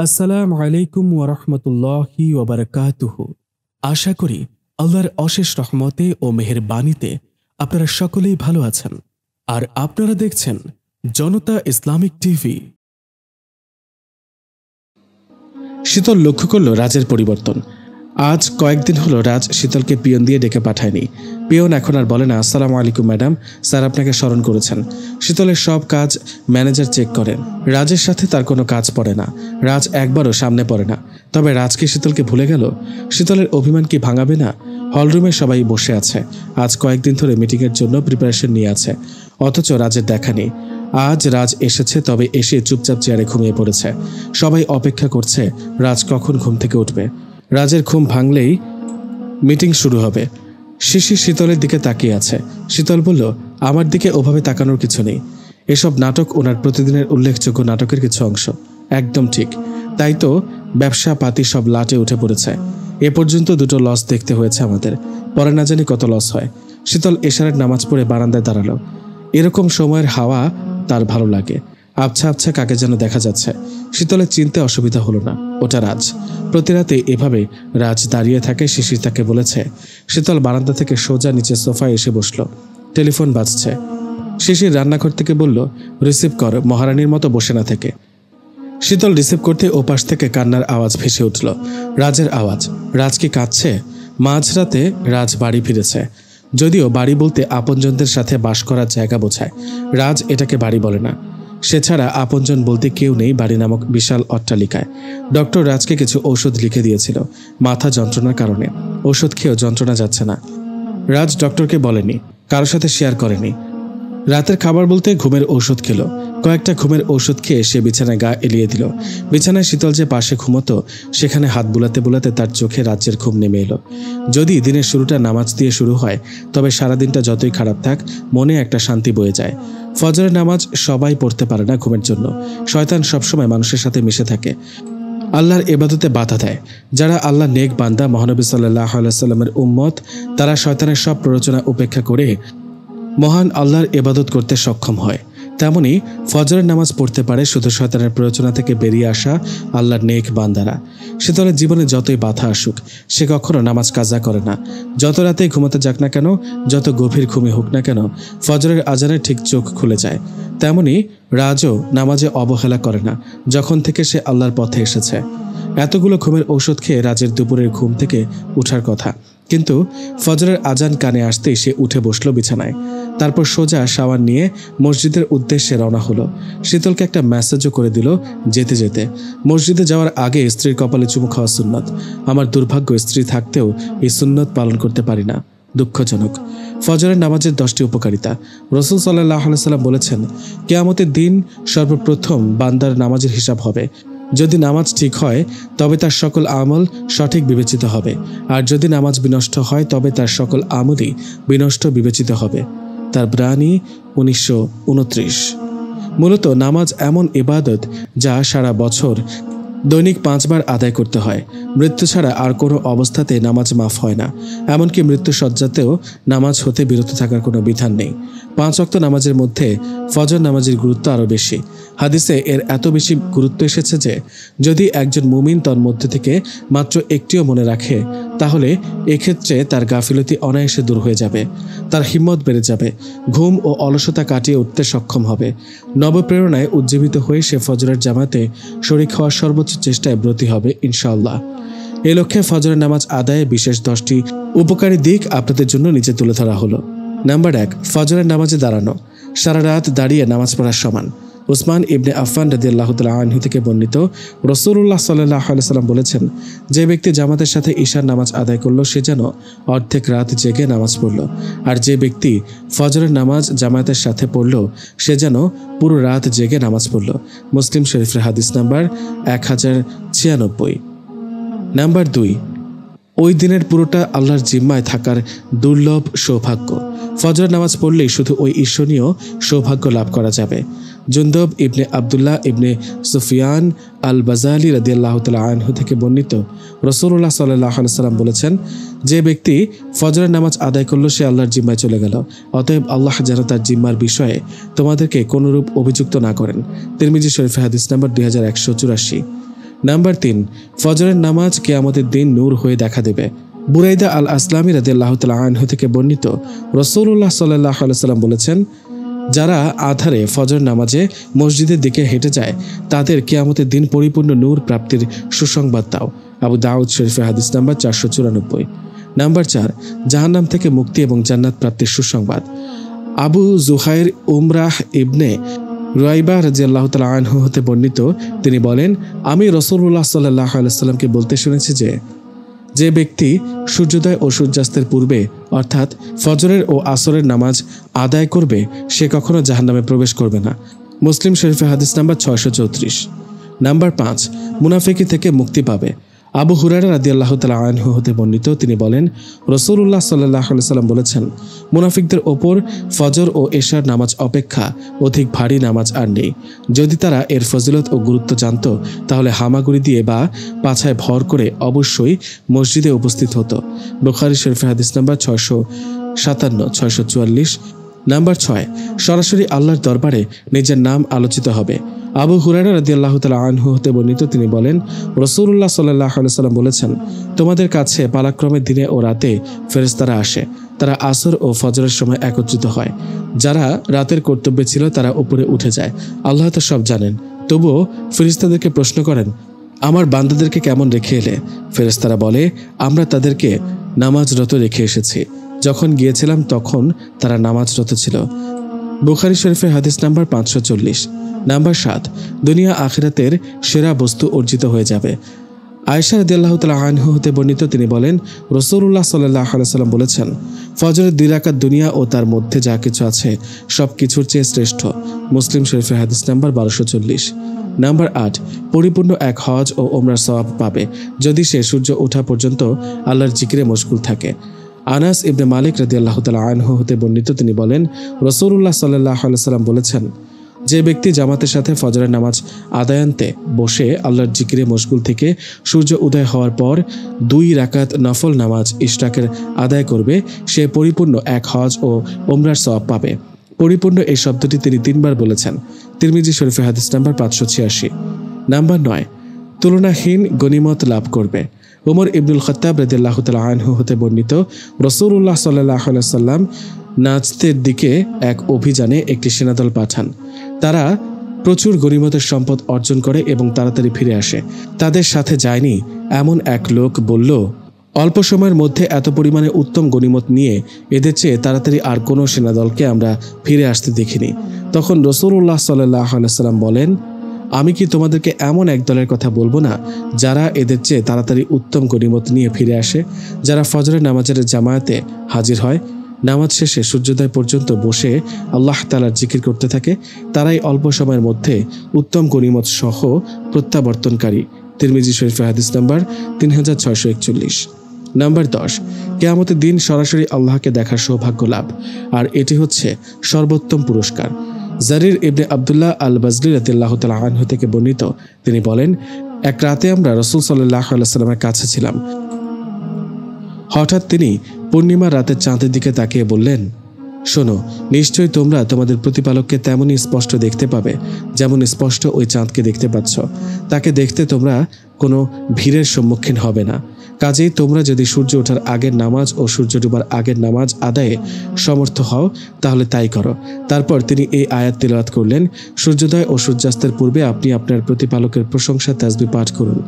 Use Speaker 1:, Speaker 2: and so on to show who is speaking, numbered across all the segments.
Speaker 1: আসসালামু আলাইকুম ওয়ারহমতুল্লাহি ওয়াবারাকাতুহু। আশা করি আল্লাহর অশেষ রহমতে ও মেহেরবানিতে আপনারা সকলেই ভালো আছেন। আর আপনারা দেখছেন জনতা ইসলামিক টিভি।
Speaker 2: শীতল লক্ষ্য করল রাজের পরিবর্তন। আজ কয়েকদিন হলো রাজ শীতলকে পিয়ন দিয়ে ডেকে পাঠায়নি। পিয়ন এখন আর বলে না, আসসালামু আলাইকুম ম্যাডাম, স্যার আপনাকে স্মরণ করেছেন। শীতলের সব কাজ ম্যানেজার চেক করেন। রাজের সাথে তার কোনো কাজ পড়ে না। রাজ একবারও সামনে পড়ে না। তবে রাজ কি শীতলকে ভুলে গেল? শীতলের অভিমান কি ভাঙাবে না? হলরুমে সবাই বসে আছে। আজ কয়েকদিন ধরে মিটিংয়ের জন্য প্রিপারেশন নিয়ে আছে, অথচ রাজের দেখা নেই। আজ রাজ এসেছে, তবে এসে চুপচাপ চেয়ারে ঘুমিয়ে পড়েছে। সবাই অপেক্ষা করছে রাজ কখন ঘুম থেকে উঠবে। রাজের ঘুম ভাঙলেই মিটিং শুরু হবে। শিশির শীতলের দিকে তাকিয়ে আছে। শীতল বলল, আমার দিকে ওভাবে তাকানোর কিছু নেই। এসব নাটক ওনার প্রতিদিনের উল্লেখযোগ্য নাটকের কিছু অংশ। একদম ঠিক। তাই তো ব্যবসা পাতি সব লাটে উঠে পড়েছে। এ পর্যন্ত 2টো লস দেখতে হয়েছে আমাদের, পরে না জানি কত লস হয়। শীতল এশারের নামাজ পড়ে বারান্দায় দাঁড়ালো। এরকম সময়ের হাওয়া তার ভালো লাগে। আবছা আবছা কাকে যেন দেখা যাচ্ছে। শীতলের চিনতে অসুবিধা হলো না, ওটা রাজ। প্রতি রাতে এভাবে রাজ দাঁড়িয়ে থাকে। শিশির তাকে বলেছে। শীতল বারান্দা থেকে সোজা নিচে সোফায় এসে বসলো। টেলিফোন বাজছে। শিশির রান্নাঘর থেকে বলল, রিসিভ কর, মহারানীর মতো বসে না থেকে। শীতল রিসিভ করতে ওপাশ থেকে কান্নার আওয়াজ ভেসে উঠল। রাজের আওয়াজ। রাজ কি কাঁদছে? মাঝরাতে রাজ বাড়ি ফিরেছে। যদিও বাড়ি বলতে আপনজনদের সাথে বাস করার জায়গা বোঝায়। রাজ এটাকে বাড়ি বলে না। সে ছাড়া আপনজন বলতে কেউ নেই বাড়ি নামক বিশাল অট্টালিকায়। ডক্টর রাজকে কিছু ঔষধ লিখে দিয়েছিল মাথা যন্ত্রণার কারণে। ঔষধ খেয়েও যন্ত্রণা যাচ্ছে না। রাজ ডক্টরকে বলেনি, কারোর সাথে শেয়ার করেনি। রাতের খাবার বলতে ঘুমের ঔষধ খেলো। কয়েকটা ঘুমের ঔষধ খেয়ে সে বিছানায় গা এলিয়ে দিল। বিছানায় শীতল যে পাশে ঘুমতো, সেখানে হাত বুলাতে বুলাতে তার চোখে রাজ্যের ঘুম নেমে এলো। যদি দিনের শুরুটা নামাজ দিয়ে শুরু হয়, তবে সারাদিনটা যতই খারাপ থাক, মনে একটা শান্তি বয়ে যায়। ফজরের নামাজ সবাই পড়তে পারে না ঘুমের জন্য। শয়তান সবসময় মানুষের সাথে মিশে থাকে, আল্লাহর ইবাদতে বাধা দেয়। যারা আল্লাহ নেক বান্দা, মহানবী সাল্লাল্লাহু আলাইহি সাল্লামের উম্মত, তারা শয়তানের সব প্ররোচনা উপেক্ষা করে মহান আল্লাহর ইবাদত করতে সক্ষম হয়। তেমনি ফজরের নামাজ পড়তে পারে শুধু শয়তানের প্ররোচনা থেকে বেরিয়ে আসা আল্লাহর নেক বান্দারা। শীতলের জীবনে যতই বাধা আসুক, সে কখনো নামাজ কাজা করে না। যত রাতেই ঘুমাতে যাক না কেন, যত গভীর ঘুমে হোক না কেন, ফজরের আজানে ঠিক চোখ খুলে যায়। তেমনি রাজও নামাজে অবহেলা করে না, যখন থেকে সে আল্লাহর পথে এসেছে। এতগুলো ঘুমের ঔষধ খেয়ে রাজের দুপুরের ঘুম থেকে উঠার কথা, কিন্তু ফজরের আজান কানে আসতেই সে উঠে বসলো বিছানায়। তারপর সোজা শাওয়ার নিয়ে মসজিদের উদ্দেশ্যে রওনা হলো। শীতলকে একটা মেসেজও করে দিল যেতে যেতে। মসজিদে যাওয়ার আগে স্ত্রীর কপালে চুমু খাওয়া সুন্নত। আমার দুর্ভাগ্য, স্ত্রী থাকতেও এই সুন্নত পালন করতে পারি না, দুঃখজনক। ফজরের নামাজের 10টি উপকারিতা। রাসূল সাল্লাল্লাহু আলাইহি সাল্লাম বলেছেন, কিয়ামতের দিন সর্বপ্রথম বান্দার নামাজের হিসাব হবে। যদি নামাজ ঠিক হয়, তবে তার সকল আমল সঠিক বিবেচিত হবে। আর যদি নামাজ বিনষ্ট হয়, তবে তার সকল আমলই বিনষ্ট বিবেচিত হবে। তার ব্রানি 1929। মূলত নামাজ এমন ইবাদত যা সারা বছর দৈনিক 5 বার আদায় করতে হয়। মৃত্যু ছাড়া আর কোনো অবস্থাতে নামাজ মাফ হয় না। এমনকি মৃত্যু সজ্জাতেও নামাজ হতে বিরত থাকার কোনো বিধান নেই। 5 ওয়াক্ত নামাজের মধ্যে ফজর নামাজের গুরুত্ব আরও বেশি। হাদিসে এর এত বেশি গুরুত্ব এসেছে যে যদি একজন মুমিন তার মধ্যে থেকে মাত্র একটিও মনে রাখে, তাহলে এক্ষেত্রে তার গাফিলতি অনায়াসে দূর হয়ে যাবে, তার হিম্মত বেড়ে যাবে, ঘুম ও অলসতা কাটিয়ে উঠতে সক্ষম হবে। নবপ্রেরণায় উজ্জীবিত হয়ে সে ফজরের জামাতে শরীক হওয়ার সর্বোচ্চ চেষ্টায় ব্রতী হবে ইনশাআল্লাহ। এ লক্ষ্যে ফজরের নামাজ আদায়ে বিশেষ 10টি উপকারী দিক আপনাদের জন্য নিচে তুলে ধরা হলো। নাম্বার 1, ফজরের নামাজে দাঁড়ানো সারা রাত দাঁড়িয়ে নামাজ পড়ার সমান। উসমান ইবনে আফফান রাদিয়াল্লাহু তাআলা আনহু থেকে বর্ণিত, রাসূলুল্লাহ সাল্লাল্লাহু আলাইহি সাল্লাম বলেছেন, যে ব্যক্তি জামাতের সাথে ঈশার নামাজ আদায় করলো, সে যেন অর্ধেক রাত জেগে নামাজ পড়ল। আর যে ব্যক্তি ফজরের নামাজ জামাতের সাথে পড়ল, সে যেন পুরো রাত জেগে নামাজ পড়ল। মুসলিম শরীফের হাদিস নাম্বার 1096। নাম্বার 2, ওই দিনের পুরোটা আল্লাহর জিম্মায় থাকার দুর্লভ সৌভাগ্য। ফজরের নামাজ পড়লেই শুধু ওই ঈর্ষণীয় সৌভাগ্য লাভ করা যাবে। জুন্দব ইবনে আবদুল্লাহ ইবনে সুফিয়ান আল বাজালি রাদিয়াল্লাহু তাআলা আনহু থেকে বর্ণিত, রাসূলুল্লাহ সাল্লাল্লাহু আলাইহি সাল্লাম বলেছেন, যে ব্যক্তি ফজরের নামাজ আদায় করলো, সে আল্লাহর জিম্মায় চলে গেল। অতএব আল্লাহ যেন তার জিম্মার বিষয়ে তোমাদেরকে কোনরূপ অভিযুক্ত না করেন। তিরমিজি শরীফের হাদিস নাম্বার 2184। নাম্বার 3, ফজরের নামাজ কিয়ামতের দিন নূর হয়ে দেখা দেবে। বুরাইদা আল আসলামী রাদিয়াল্লাহু তাআলা আনহু থেকে বর্ণিত, রাসূলুল্লাহ সাল্লাল্লাহু আলাইহি ওয়াসাল্লাম বলেছেন, যারা আধারে ফজর নামাজে মসজিদের দিকে হেঁটে যায় তাদের কিয়ামতের দিন পরিপূর্ণ নূর প্রাপ্তির সুসংবাদ দাও। আবু দাউদ শরীফের হাদিস নাম্বার 494। নাম্বার 4, জাহান্নাম থেকে মুক্তি এবং জান্নাত প্রাপ্তির সুসংবাদ। আবু জুহাইর উমরাহ ইবনে রুয়াইবা রাদিয়াল্লাহু তাআলা আনহু হতে বর্ণিত, তিনি বলেন, আমি রাসূলুল্লাহ সাল্লাল্লাহু আলাইহি ওয়াসাল্লামকে বলতে শুনেছি যে ব্যক্তি সূর্যোদয় ও সূর্যাস্তের পূর্বে অর্থাৎ ফজরের ও আসরের নামাজ আদায় করবে সে কখনো জাহান্নামে প্রবেশ করবে না। মুসলিম শরীফের হাদিস নাম্বার 634। নাম্বার 5, মুনাফিকি থেকে মুক্তি পাবে। আবু হুরায়রা রাদিয়াল্লাহু তাআলা আনহু হতে বর্ণিত, তিনি বলেন, রাসূলুল্লাহ সাল্লাল্লাহু আলাইহি ওয়াসাল্লাম বলেছেন, মুনাফিকদের ওপর ফজর ও এশার নামাজ অপেক্ষা অধিক ভারী নামাজ আর নেই। যদি তারা এর ফজিলত ও গুরুত্ব জানত তাহলে হামাগুড়ি দিয়ে বা পাছায় ভর করে অবশ্যই মসজিদে উপস্থিত হতো। বুখারী শরীফের হাদিস নাম্বার 657, 644। নাম্বার 6, সরাসরি আল্লাহর দরবারে নিজের নাম আলোচিত হবে। আবু হুরায়রা রাদিয়াল্লাহু তাআলা আনহু হতে বর্ণিত, তিনি বলেন, রাসূলুল্লাহ সাল্লাল্লাহু আলাইহি ওয়াসাল্লাম বলেছেন, তোমাদের কাছে পালাক্রমে দিনে ও রাতে ফেরেশতারা আসে। তারা আসর ও ফজরের সময় একত্রিত হয়। যারা রাতের কর্তব্যে ছিল তারা উপরে উঠে যায়। আল্লাহ তো সব জানেন। তবুও ফেরেশতাদেরকে প্রশ্ন করেন, আমার বান্দাদেরকে কেমন রেখে এলে? ফেরেশতারা বলে, আমরা তাদেরকে নামাজরত রেখে এসেছি। যখন গিয়েছিলাম তখন তারা নামাজরত ছিল। বুখারী শরীফের হাদিস নাম্বার 540। নাম্বার 7, দুনিয়া আখিরাতের সেরা বস্তু অর্জিত হয়ে যাবে। আয়েশা রাদিয়াল্লাহু তাআলা আনহা হতে বর্ণিত, তিনি বলেন, রাসূলুল্লাহ সাল্লাল্লাহু আলাইহি ওয়াসাল্লাম বলেছেন, ফজরের 2 রাকাত দুনিয়া ও তার মধ্যে যা কিছু আছে সব কিছুর চেয়ে শ্রেষ্ঠ। মুসলিম শরীফের হাদিস নাম্বার 1240। নাম্বার 8, পরিপূর্ণ এক হজ ও ওমরার সওয়াব পাবে যদি সে সূর্য ওঠা পর্যন্ত আল্লাহর জিকিরে মশগুল থাকে। আনাস ইবনে মালিক রাদিয়াল্লাহু তাআলা আনহু হতে বর্ণিত, তিনি বলেন, রাসূলুল্লাহ সাল্লাল্লাহু আলাইহি ওয়াসাল্লাম বলেছেন, যে ব্যক্তি জামাতের সাথে ফজরের নামাজ আদায়ান্তে বসে আল্লাহর জিকিরে মশগুল থেকে সূর্য উদয় হওয়ার পর 2 রাকাত নফল নামাজ ইশরাকের আদায় করবে সে পরিপূর্ণ এক হজ ও ওমরার সওয়াব পাবে। পরিপূর্ণ এই শব্দটি তিনি 3 বার বলেছেন। তিরমিজি শরীফের হাদিস নাম্বার 586। নাম্বার 9, তুলনাহীন গনিমত লাভ করবে। ওমর ইবনুল খাত্তাব রাদিয়াল্লাহু তাআলা আনহু হতে বর্ণিত, রাসূলুল্লাহ সাল্লাল্লাহু আলাইহি ওয়াসাল্লাম নাজদের দিকে এক অভিযানে একটি সেনাদল পাঠান। তারা প্রচুর গনিমতের সম্পদ অর্জন করে এবং তাড়াতাড়ি ফিরে আসে। তাদের সাথে যায়নি এমন এক লোক বলল, অল্প সময়ের মধ্যে এত পরিমাণে উত্তম গনিমত নিয়ে এদের চেয়ে তাড়াতাড়ি আর কোনো সেনাদলকে আমরা ফিরে আসতে দেখিনি। তখন রাসূলুল্লাহ সাল্লাল্লাহু আলাইহি ওয়াসাল্লাম বলেন, আমি কি তোমাদেরকে এমন এক দলের কথা বলবো না যারা এদের চেয়ে তাড়াতাড়ি উত্তম গনিমত নিয়ে ফিরে আসে, যারা ফজরের নামাজের জামায়াতে হাজির হয়, নামাজ শেষে সূর্যোদয় পর্যন্ত বসে আল্লাহ তাআলার জিকির করতে থাকে, তারাই অল্প সময়ের মধ্যে উত্তম গনিমত সহ প্রত্যাবর্তনকারী। তিরমিজি শরীফের হাদিস নাম্বার 3641। নাম্বার 10, কিয়ামতের দিন সরাসরি আল্লাহকে দেখার সৌভাগ্য লাভ, আর এটি হচ্ছে সর্বোত্তম পুরস্কার। জারির ইবনে আব্দুল্লাহ আল বাজলি রাদিয়াল্লাহু তাআলা আনহু থেকে বর্ণিত, তিনি বলেন, এক রাতে আমরা রাসূল সাল্লাল্লাহু আলাইহি ওয়াসাল্লামের কাছে ছিলাম। হঠাৎ তিনি পূর্ণিমার রাতের চাঁদের দিকে তাকিয়ে বললেন, শোনো, নিশ্চয়ই তোমরা তোমাদের প্রতিপালককে তেমনই স্পষ্ট দেখতে পাবে যেমন স্পষ্ট ওই চাঁদকে দেখতে পাচ্ছ। তাকে দেখতে তোমরা কোনো ভিড়ের সম্মুখীন হবে না। কাজেই তোমরা যদি সূর্য ওঠার আগের নামাজ ও সূর্য ডুবার আগের নামাজ আদায়ে সমর্থ হও তাহলে তাই করো। তারপর তিনি এই আয়াত তিলাওয়াত করলেন, সূর্যোদয় ও সূর্যাস্তের পূর্বে আপনি আপনার প্রতিপালকের প্রশংসা তাসবিহ পাঠ করুন।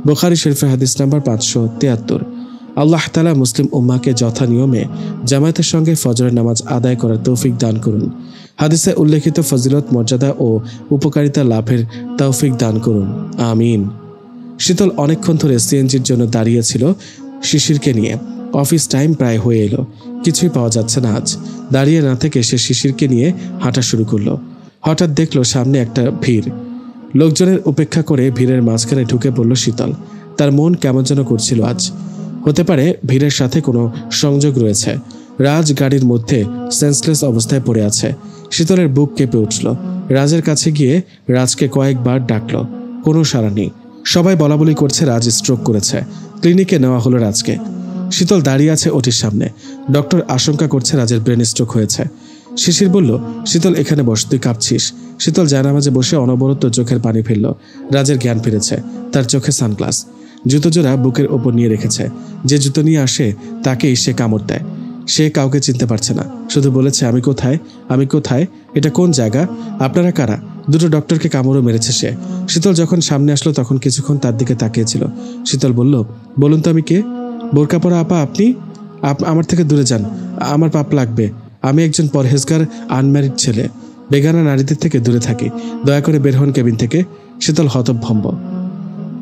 Speaker 2: বুখারী শরীফের হাদিস নাম্বার 573। আল্লাহ তাআলা মুসলিম উম্মাহকে যথা নিয়মে জামায়াতের সঙ্গে ফজরের নামাজ আদায় করার তৌফিক দান করুন। হাদিসে উল্লেখিত ফজিলত, মর্যাদা ও উপকারিতা লাভের তৌফিক দান করুন, আমিন। শীতল অনেকক্ষণ ধরে সিএনজির জন্য দাঁড়িয়েছিল শিশিরকে নিয়ে। অফিস টাইম প্রায় হয়ে এলো, কিছুই পাওয়া যাচ্ছে না আজ। দাঁড়িয়ে না থেকে সে শিশিরকে নিয়ে হাঁটা শুরু করলো। হঠাৎ দেখলো সামনে একটা ভিড়। লোকজনের উপেক্ষা করে ভিড়ের মাঝখানে ঢুকে পড়ল শীতল। তার মন কেমন যেন করছিল আজ। হতে পারে ভিড়ের সাথে কোনো সংযোগ রয়েছে। রাজ গাড়ির মধ্যে সেন্সলেস অবস্থায় পড়ে আছে। শীতলের বুক কেঁপে উঠল। রাজের কাছে গিয়ে রাজকে কয়েকবার ডাকলো, কোনো সাড়া নেই। সবাই বলাবলি করছে রাজ স্ট্রোক করেছে। ক্লিনিকে নেওয়া হলো রাজকে। শীতল দাঁড়িয়ে আছে ওটির সামনে। ডক্টর আশঙ্কা করছে রাজের ব্রেন স্ট্রোক হয়েছে। শিশির বলল, শীতল এখানে বস, তুই কাঁপছিস। শীতল জায়নামাজে বসে অনবরত চোখের পানি ফেলল। রাজের জ্ঞান ফিরেছে। তার চোখে সানগ্লাস, জুতো জোড়া বুকের ওপর নিয়ে রেখেছে। যে জুতো নিয়ে আসে তাকেই সে কামড় দেয়। সে কাউকে চিনতে পারছে না, শুধু বলেছে আমি কোথায়, আমি কোথায়, এটা কোন জায়গা, আপনারা কারা। দুটো ডক্টরকে কামড়ও মেরেছে সে। শীতল যখন সামনে আসলো তখন কিছুক্ষণ তার দিকে তাকিয়েছিল। শীতল বলল, বলুন তো আমি কে? বোরকা পরা আপা আপনি? আমার থেকে দূরে যান, আমার পাপ লাগবে। আমি একজন পরহেজগার আনম্যারিড ছেলে, বেগানা নারীদের থেকে দূরে থাকি, দয়া করে বের হন কেবিন থেকে। শীতল হতভম্ব।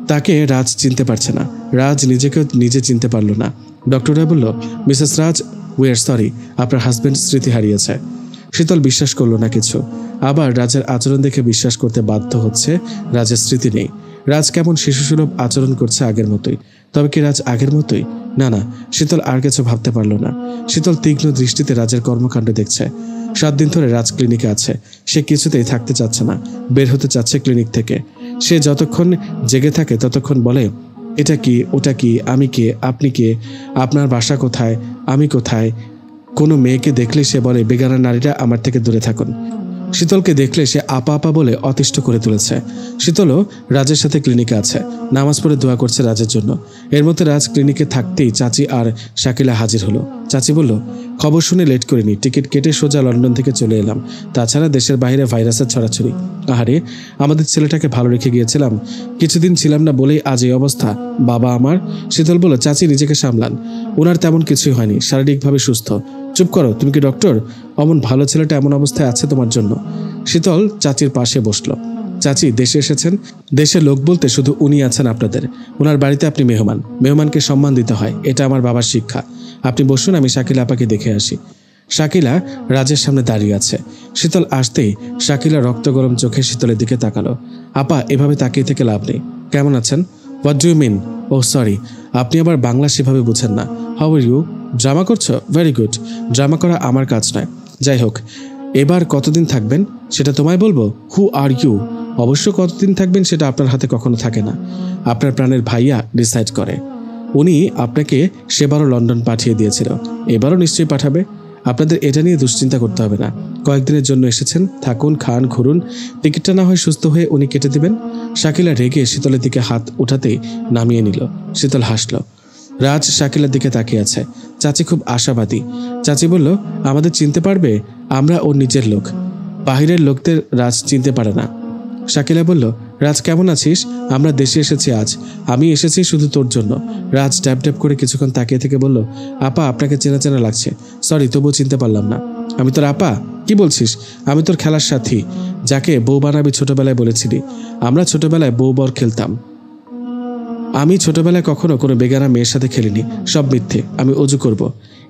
Speaker 2: তাকে রাজ চিনতে পারছে না। রাজ নিজেকেও নিজে চিনতে পারল না। ডক্টররা বলল, Mrs Raj, we are sorry, আপনার হাজব্যান্ড স্মৃতি হারিয়েছে। শীতল বিশ্বাস করল না কিছু। আবার রাজের আচরণ দেখে বিশ্বাস করতে বাধ্য হচ্ছে রাজের স্মৃতি নেই। রাজ কেমন শিশুসুলভ আচরণ করছে আগের মতোই। তবে কি রাজ আগের মতোই? না না, শীতল আর কিছু ভাবতে পারল না। শীতল তীক্ষ্ণ দৃষ্টিতে রাজের কর্মকাণ্ড দেখছে। 7 দিন ধরে রাজ ক্লিনিকে আছে। সে কিছুতেই থাকতে চাচ্ছে না, বের হতে চাচ্ছে ক্লিনিক থেকে। সে যতক্ষণ জেগে থাকে ততক্ষণ বলে, এটা কি, ওটা কি, আমি কে, আপনি কে, আপনার বাসা কোথায়, আমি কোথায়। কোনো মেয়েকে দেখলে সে বলে, বেগানা নারীরা আমার থেকে দূরে থাকুন। শীতলকে দেখলে সে আপা আপা বলে অতিষ্ঠ করে তুলেছে। শীতলও রাজের সাথে ক্লিনিকে আছে, নামাজ পড়ে দোয়া করছে রাজের জন্য। এর মধ্যে রাজ ক্লিনিকে থাকতেই চাচি আর শাকিলা হাজির হলো। চাচি বলল, খবর শুনে লেট করিনি, টিকিট কেটে সোজা লন্ডন থেকে চলে এলাম। তাছাড়া দেশের বাইরে ভাইরাসের ছড়াছড়ি। আহারে, আমাদের ছেলেটাকে ভালো রেখে গিয়েছিলাম, কিছুদিন ছিলাম না বলেই আজ এই অবস্থা। বাবা আমার। শীতল বলল, চাচি নিজেকে সামলান, ওনার তেমন কিছুই হয়নি, শারীরিকভাবে সুস্থ। চুপ করো, তুমি কি ডক্টর? অমন ভালো ছেলেটা এমন অবস্থায় আছে তোমার জন্য। শীতল চাচির পাশে বসলো। চাচি, দেশে এসেছেন, দেশের লোক বলতে শুধু উনি আছেন আপনাদের। ওনার বাড়িতে আপনি মেহমান, মেহমানকে সম্মান দিতে হয়, এটা আমার বাবার শিক্ষা। আপনি বসুন, আমি শাকিলা আপাকে দেখে আসি। শাকিলা রাজের সামনে দাঁড়িয়ে আছে। শীতল আসতেই শাকিলা রক্ত গরম চোখে শীতলের দিকে তাকালো। আপা, এভাবে তাকিয়ে থেকে লাভ নেই। কেমন আছেন? What do you mean? Oh sorry, আপনি আবার বাংলা সেভাবে বুঝেন না। How are you? ড্রামা করছো? Very good. ড্রামা করা আমার কাজ নয়। যাই হোক, এবার কতদিন থাকবেন সেটা তোমায় বলবো। হু আর ইউ? অবশ্য কতদিন থাকবেন সেটা আপনার হাতে কখনো থাকে না, আপনার প্রাণের ভাইয়া ডিসাইড করে। উনি আপনাকে সেবারও লন্ডন পাঠিয়ে দিয়েছিল, এবারও নিশ্চয়ই পাঠাবে। আপনাদের এটা নিয়ে দুশ্চিন্তা করতে হবে না। কয়েকদিনের জন্য এসেছেন, থাকুন, খান, ঘুরুন। টিকিটটা না হয় সুস্থ হয়ে উনি কেটে দিবেন। শাকিলা রেগে শীতলের দিকে হাত উঠাতেই নামিয়ে নিল। শীতল হাসল। রাজ শাকিলার দিকে তাকিয়ে আছে। চাচি খুব আশাবাদী। চাচি বলল, আমাদের চিনতে পারবে? আমরা ওর নিজের লোক, বাহিরের লোকদের রাজ চিনতে পারে না। শাকিলা বলল, রাজ কেমন আছিস? আমরা দেশে এসেছি আজ, আমি এসেছি শুধু তোর জন্য। রাজ ড্যাব ড্যাব করে কিছুক্ষণ তাকিয়ে থেকে বলল, আপা, আপনাকে চেনা চেনা লাগছে, সরি, তবুও চিনতে পারলাম না। আমি তোর আপা? কি বলছিস? আমি তোর খেলার সাথী, যাকে বউ বানাবি ছোটবেলায় বলেছিলি। আমরা ছোটবেলায় বউ বর খেলতাম। আমি ছোটবেলায় কখনো কোনো বেগানা মেয়ের সাথে খেলিনি, সব মিথ্যে। আমি অজু করব।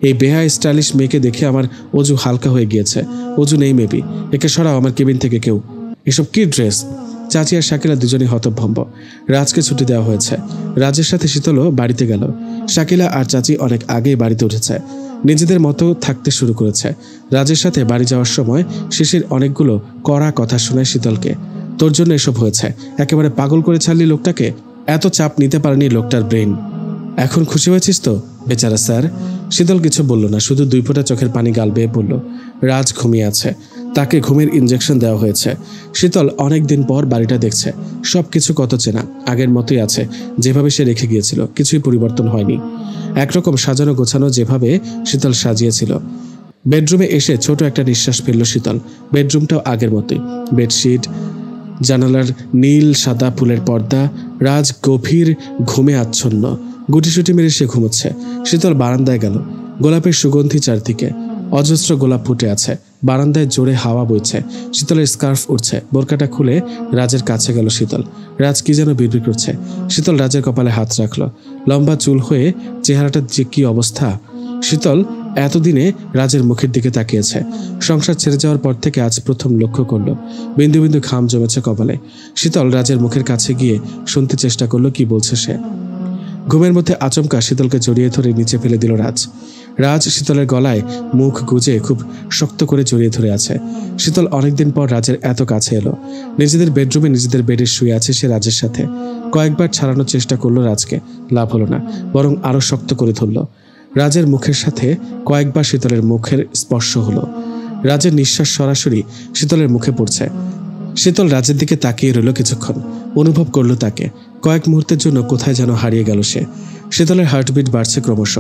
Speaker 2: এই বেহা স্টাইলিশ মেয়েকে দেখে আমার অজু হালকা হয়ে গিয়েছে। অজু নেই মেবি, একে সরাও আমার কেবিন থেকে কেউ। এসব কি ড্রেস? চাচি আর শাকিলা দুজনেই হতভম্ব। রাজকে ছুটি দেওয়া হয়েছে। রাজের সাথে শীতলও বাড়িতে গেল। শাকিলা আর চাচি অনেক আগেই বাড়িতে উঠেছে, নিজেদের মতো থাকতে শুরু করেছে। রাজের সাথে বাড়ি যাওয়ার সময় শিশির অনেকগুলো কড়া কথা শোনায় শীতলকে। তোর জন্য এসব হয়েছে, একেবারে পাগল করে ছাড়লি লোকটাকে, এত চাপ নিতে পারেনি লোকটার ব্রেন। এখন খুশি হয়েছিস তো? বেচারা স্যার। শীতল কিছু বলল না, শুধু 2 ফোঁটা চোখের পানি গাল বেয়ে পড়ল। রাজ ঘুমিয়ে আছে, তাকে ঘুমের ইনজেকশন দেওয়া হয়েছে। শীতল অনেক দিন পর বাড়িটা দেখছে। সব কিছু কত চেনা, আগের মতোই আছে, যেভাবে সে রেখে গিয়েছিল, কিছুই পরিবর্তন হয়নি। একরকম সাজানো গোছানো যেভাবে শীতল সাজিয়েছিল। বেডরুমে এসে ছোট একটা নিঃশ্বাস ফেলল শীতল। বেডরুমটাও আগের মতোই, বেডশিট, জানালার নীল সাদা ফুলের পর্দা। রাজ গভীর ঘুমে আচ্ছন্ন, গুটিসুটি মেরে সে ঘুমোচ্ছে। শীতল বারান্দায় গেল। গোলাপের সুগন্ধি চারদিকে, অজস্র গোলাপ ফুটে আছে। বারান্দায় জোরে হাওয়া বইছে, শীতলের স্কার্ফ উঠছে। বোরকাটা খুলে রাজের কাছে গেল শীতল। রাজ কি যেন বিড়বিড় করছে। শীতল রাজের কপালে হাত রাখলো। লম্বা চুল হয়ে চেহারাটার যে কি অবস্থা। শীতল এতদিনে রাজের মুখের দিকে তাকিয়েছে। সংসার ছেড়ে যাওয়ার পর থেকে আজ প্রথম লক্ষ্য করলো বিন্দু বিন্দু ঘাম জমেছে কপালে। শীতল রাজের মুখের কাছে গিয়ে শুনতে চেষ্টা করলো কি বলছে সে। ঘুমের মধ্যে আচমকা শীতলকে জড়িয়ে ধরে নিচে ফেলে দিল রাজ। রাজ শীতলের গলায় মুখ গুজে খুব শক্ত করে জড়িয়ে ধরে আছে। শীতল অনেকদিন পর রাজের এত কাছে এলো। নিজেদের বেডরুমে নিজেদের বেডে শুয়ে আছে সে রাজের সাথে। কয়েকবার ছাড়ানোর চেষ্টা করলো রাজকে, লাভ হলো না, বরং আরো শক্ত করে ধরল। রাজের মুখের সাথে কয়েকবার শীতলের মুখের স্পর্শ হলো। রাজের নিঃশ্বাস সরাসরি শীতলের মুখে পড়ছে। শীতল রাজের দিকে তাকিয়ে রইল কিছুক্ষণ, অনুভব করলো তাকে। কয়েক মুহূর্তের জন্য কোথায় যেন হারিয়ে গেল সে। শীতলের হার্টবিট বাড়ছে ক্রমশ,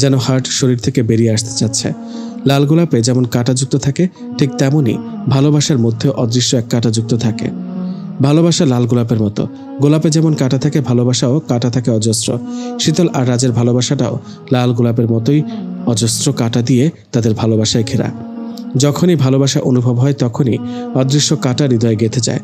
Speaker 2: যেন হার্ট শরীর থেকে বেরিয়ে আসতে চাচ্ছে। লাল গোলাপে যেমন কাঁটাযুক্ত থাকে, ঠিক তেমনই ভালোবাসার মধ্যে অদৃশ্য এক কাঁটাযুক্ত থাকে। ভালোবাসা লাল গোলাপের মতো, গোলাপে যেমন কাঁটা থাকে, ভালোবাসাও কাঁটা থাকে অজস্র। শীতল আর রাজের ভালোবাসাটাও লাল গোলাপের মতোই অজস্র কাঁটা দিয়ে তাদের ভালোবাসায় ঘেরা। যখনই ভালোবাসা অনুভব হয় তখনই অদৃশ্য কাঁটা হৃদয়ে গেঁথে যায়।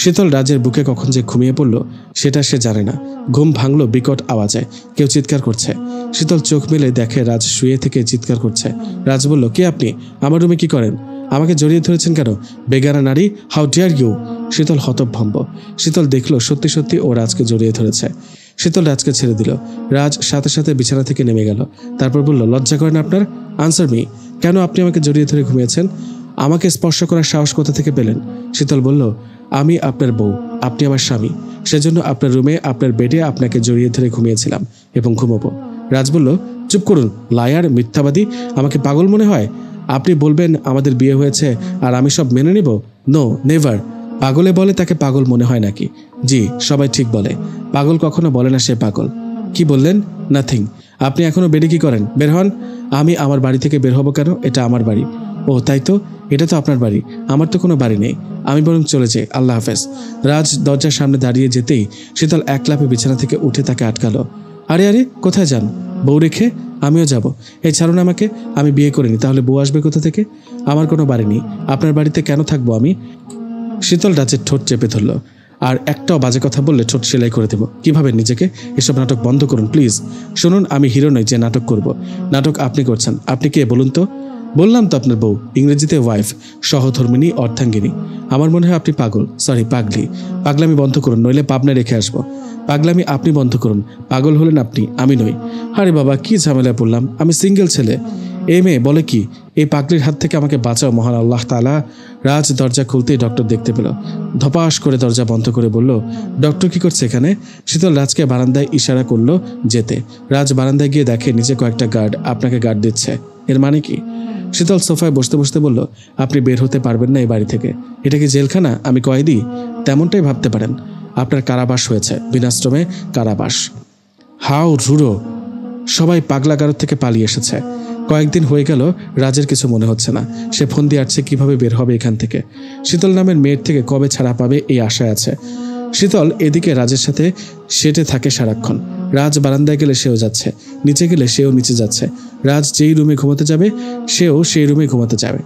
Speaker 2: শীতল রাজের বুকে কখন যে ঘুমিয়ে পড়ল সেটা সে জানে না। ঘুম ভাঙল বিকট আওয়াজে, কেউ চিৎকার করছে। শীতল চোখ মেলে দেখে রাজ শুয়ে থেকে চিৎকার করছে। রাজ বলল, কে আপনি? আমার রুমে কি করেন? আমাকে জড়িয়ে ধরেছেন কেন? বেগানা নারী, হাউ ডেয়ার ইউ! শীতল হতভম্ব। শীতল দেখল সত্যি সত্যি ও রাজকে জড়িয়ে ধরেছে। শীতল রাজকে ছেড়ে দিল। রাজ সাথে সাথে বিছানা থেকে নেমে গেল। তারপর বলল, লজ্জা করেন আপনার? আনসার মি, কেন আপনি আমাকে জড়িয়ে ধরে ঘুমিয়েছেন? আমাকে স্পর্শ করার সাহস কোথা থেকে পেলেন? শীতল বলল, আমি আপনার বউ, আপনি আমার স্বামী, সেজন্য আপনার রুমে আপনার বেডে আপনাকে জড়িয়ে ধরে ঘুমিয়েছিলাম এবং ঘুমাবো। রাজ বলল, চুপ করুন, লায়ার, মিথ্যাবাদী! আমাকে পাগল মনে হয়? আপনি বলবেন আমাদের বিয়ে হয়েছে আর আমি সব মেনে নিব? No, never. পাগলে বলে তাকে পাগল মনে হয় নাকি? জি, সবাই ঠিক বলে। পাগল কখনো বলে না সে পাগল। কি বললেন? নাথিং। আপনি এখনো বেডে কি করেন? বের হন। আমি আমার বাড়ি থেকে বের হব কেন? এটা আমার বাড়ি। ও তাই তো, এটা তো আপনার বাড়ি। আমার তো কোনো বাড়ি নেই। আমি বরং চলে যাই। আল্লাহ হাফেজ। রাজ দরজার সামনে দাঁড়িয়ে যেতেই শীতল এক লাফে বিছানা থেকে উঠে তাকে আটকালো। আরে আরে, কোথায় যান? বউ রেখে? আমিও যাব। এই ছাড়ুন আমাকে, আমি বিয়ে করিনি, তাহলে বউ আসবে কোথা থেকে? আমার কোনো বাড়ি নেই, আপনার বাড়িতে কেন থাকবো আমি? শীতল রাজের ঠোঁট চেপে ধরল। আর একটাও বাজে কথা বললে ঠোঁট সেলাই করে দেব। কিভাবে নিজেকে? এসব নাটক বন্ধ করুন প্লিজ। শুনুন, আমি হিরো নই যে নাটক করব। নাটক আপনি করছেন। আপনি কে বলুন তো? বললাম তো আপনার বউ, ইংরেজিতে ওয়াইফ, সহধর্মিনী, অর্ধাঙ্গিনী। আমার মনে হয় আপনি পাগল, সরি পাগলি। পাগলামি বন্ধ করুন, নইলে পাবনা রেখে আসবো। পাগলামি আপনি বন্ধ করুন। পাগল হলেন আপনি, আমি নই। আরে বাবা, কি ঝামেলায় পড়লাম। আমি সিঙ্গেল ছেলে। এই মেয়ে বলে কি? এই পাগলির হাত থেকে আমাকে বাঁচাও মহান আল্লাহ তাআলা। রাজ দরজা খুলতেই ডক্টর দেখতে পেল। ধপাস করে দরজা বন্ধ করে বলল, ডক্টর কি করছে এখানে? শীতল রাজকে বারান্দায় ইশারা করলো যেতে। রাজ বারান্দায় গিয়ে দেখে নিচে কয়েকটা গার্ড আপনাকে গার্ড দিচ্ছে। এর মানে কি? শীতল সোফায় বসতে বসতে বলল, আপনি বের হতে পারবেন না এই বাড়ি থেকে। এটা কি জেলখানা? আমি কয়েদি? তেমনটাই ভাবতে পারেন। আপনার কারাবাস হয়েছে, বিনাশ্রমে কারাবাস। হাউ রুড়ো! সবাই পাগলাগারদ থেকে পালিয়ে এসেছে। কয়েকদিন হয়ে গেল, রাজের কিছু মনে হচ্ছে না। সে ফোন দিয়ে আসছে কিভাবে বের হবে এখান থেকে। শীতল নামের মেয়ের থেকে কবে ছাড়া পাবে এই আশায় আছে। শীতল এদিকে রাজের সাথে সেটে থাকে সারাক্ষণ। রাজ বারান্দায় গেলে সেও যাচ্ছে, নিচে গেলে সেও নিচে যাচ্ছে। রাজ যেই রুমে ঘুমাতে যাবে সেও সেই রুমে ঘুমাতে যাবে।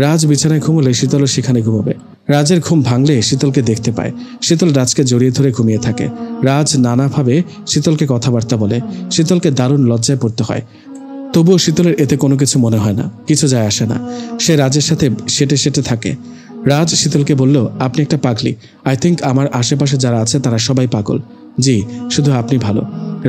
Speaker 2: রাজ বিছানায় ঘুমোলে শীতলও সেখানে ঘুমাবে। রাজের ঘুম ভাঙলে শীতলকে দেখতে পায়। শীতল রাজকে জড়িয়ে ধরে ঘুমিয়ে থাকে। রাজ নানাভাবে শীতলকে কথাবার্তা বলে। শীতলকে দারুণ লজ্জায় পড়তে হয়। তবুও শীতলের এতে কোনো কিছু মনে হয় না, কিছু যায় আসে না। সে রাজের সাথে সেটে সেটে থাকে। রাজ শীতলকে বলল, আপনি একটা পাগলি। আই থিঙ্ক আমার আশেপাশে যারা আছে তারা সবাই পাগল। জি, শুধু আপনি ভালো।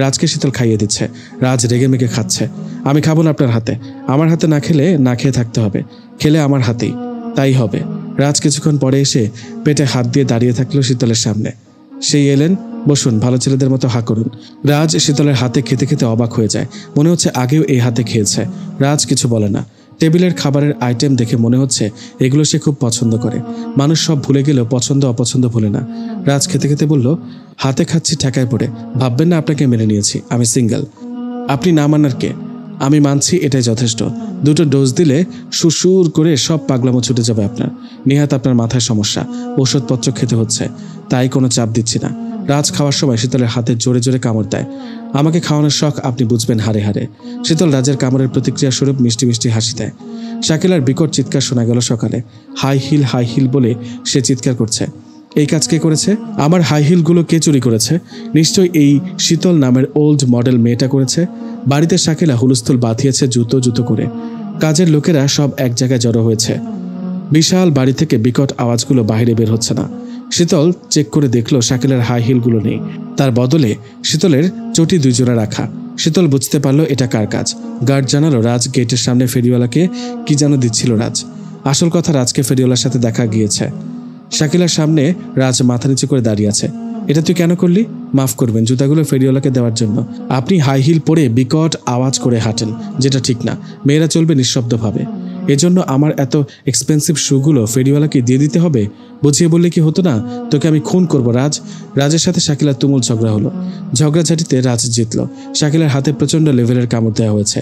Speaker 2: রাজকে শীতল খাইয়ে দিচ্ছে। রাজ রেগে মেগে খাচ্ছে। আমি খাবো না আপনার হাতে। আমার হাতে না খেলে না খেয়ে থাকতে হবে, খেলে আমার হাতেই, তাই হবে। রাজ কিছুক্ষণ পরে এসে পেটে হাত দিয়ে দাঁড়িয়ে থাকলো শীতলের সামনে। সেই এলেন, বসুন, ভালো ছেলেদের মতো হা করুন। রাজ শীতলের হাতে খেতে খেতে অবাক হয়ে যায়। মনে হচ্ছে আগেও এই হাতে খেয়েছে। রাজ কিছু বলে না। টেবিলের খাবারের আইটেম দেখে মনে হচ্ছে এগুলো সে খুব পছন্দ করে। মানুষ সব ভুলে গেলেও পছন্দ অপছন্দ ভুলে না। রাজ খেতে খেতে বলল, হাতে খাচ্ছি ঠেকায় পড়ে। ভাববেন না আপনাকে মেনে নিয়েছি, আমি সিঙ্গেল। আপনি না মানার কে? আমি মানছি, এটাই যথেষ্ট। 2টো ডোজ দিলে সুসুর করে সব পাগলামো ছুটে যাবে আপনার। নেহাত আপনার মাথায় সমস্যা, ওষুধপত্র খেতে হচ্ছে, তাই কোনো চাপ দিচ্ছি না। রাজ খাওয়ার সময় শীতলের হাতে জোরে জোরে কামড় দেয়। আমাকে খাওয়ানোর শখ আপনি বুঝবেন হারে হারে। শীতল রাজের কামড়ের প্রতিক্রিয়া স্বরূপ মিষ্টি মিষ্টি হাসি দেয়। শাকিলার বিকট চিৎকার শোনা গেল সকালে। হাই হিল বলে সে চিৎকার করছে। এই কাজ কে করেছে? আমার হাই হিলগুলো কে চুরি করেছে? নিশ্চয়ই এই শীতল নামের ওল্ড মডেল মেয়েটা করেছে। বাড়িতে শাকিলা হুলস্থুল বাঁধিয়েছে জুতো করে। কাজের লোকেরা সব এক জায়গায় জড়ো হয়েছে। বিশাল বাড়ি থেকে বিকট আওয়াজগুলো বাইরে বের হচ্ছে না। শীতল চেক করে দেখলো শাকিলার হাই হিলগুলো নেই। তার বদলে শীতলের চটি 2 জোড়া রাখা। শীতল বুঝতে পারলো এটা কার কাজ। গার্ড জানালো রাজ গেটের সামনে ফেরিওয়ালাকে কি যেন দিচ্ছিল রাজ। আসল কথা, রাজকে ফেরিওয়ালার সাথে দেখা গিয়েছে। শাকিলার সামনে রাজ মাথা নিচু করে দাঁড়িয়ে আছে। এটা তুই কেন করলি? মাফ করবেন, জুতাগুলো ফেরিওয়ালাকে দেওয়ার জন্য। আপনি হাই হিল পরে বিকট আওয়াজ করে হাঁটেন, যেটা ঠিক না। মেয়েরা চলবে নিঃশব্দভাবে। এজন্য আমার এত এক্সপেন্সিভ শুগুলো ফেরিওয়ালাকে দিয়ে দিতে হবে? বুঝিয়ে বললে কি হতো না? তোকে আমি খুন করব রাজ। রাজের সাথে শাকিলার তুমুল ঝগড়া হলো। ঝগড়াঝাটিতে রাজ জিতল। শাকিলার হাতে প্রচণ্ড লেভেলের কামড় দেওয়া হয়েছে।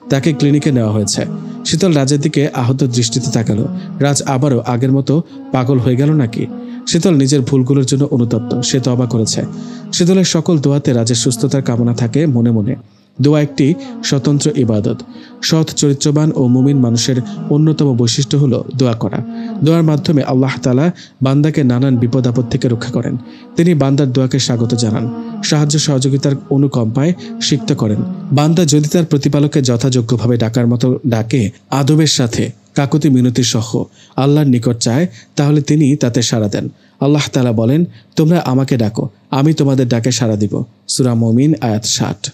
Speaker 2: তাকে ক্লিনিকে নেওয়া হয়েছে। শীতল রাজের দিকে আহত দৃষ্টিতে তাকালো। রাজ আবারও আগের মতো পাগল হয়ে গেল নাকি? শীতল নিজের ভুলগুলোর জন্য অনুতপ্ত। সে তওবা করেছে। শীতলের সকল দোয়াতে রাজের সুস্থতার কামনা থাকে মনে মনে। দোয়া একটি স্বতন্ত্র ইবাদত। সৎ চরিত্রবান ও মুমিন মানুষের অন্যতম বৈশিষ্ট্য হলো দোয়া করা। দোয়ার মাধ্যমে আল্লাহ তাআলা বান্দাকে নানান বিপদ আপদ থেকে রক্ষা করেন। তিনি বান্দার দোয়াকে স্বাগত জানান, সাহায্য সহযোগিতার অনুকম্পায় সিক্ত করেন। বান্দা যদি তার প্রতিপালককে যথাযোগ্যভাবে ডাকার মতো ডাকে, আদবের সাথে কাকুতি মিনতি সহ আল্লাহর নিকট চায়, তাহলে তিনি তাতে সাড়া দেন। আল্লাহ তাআলা বলেন, তোমরা আমাকে ডাকো, আমি তোমাদের ডাকে সাড়া দিব। সূরা মুমিন আয়াত 60।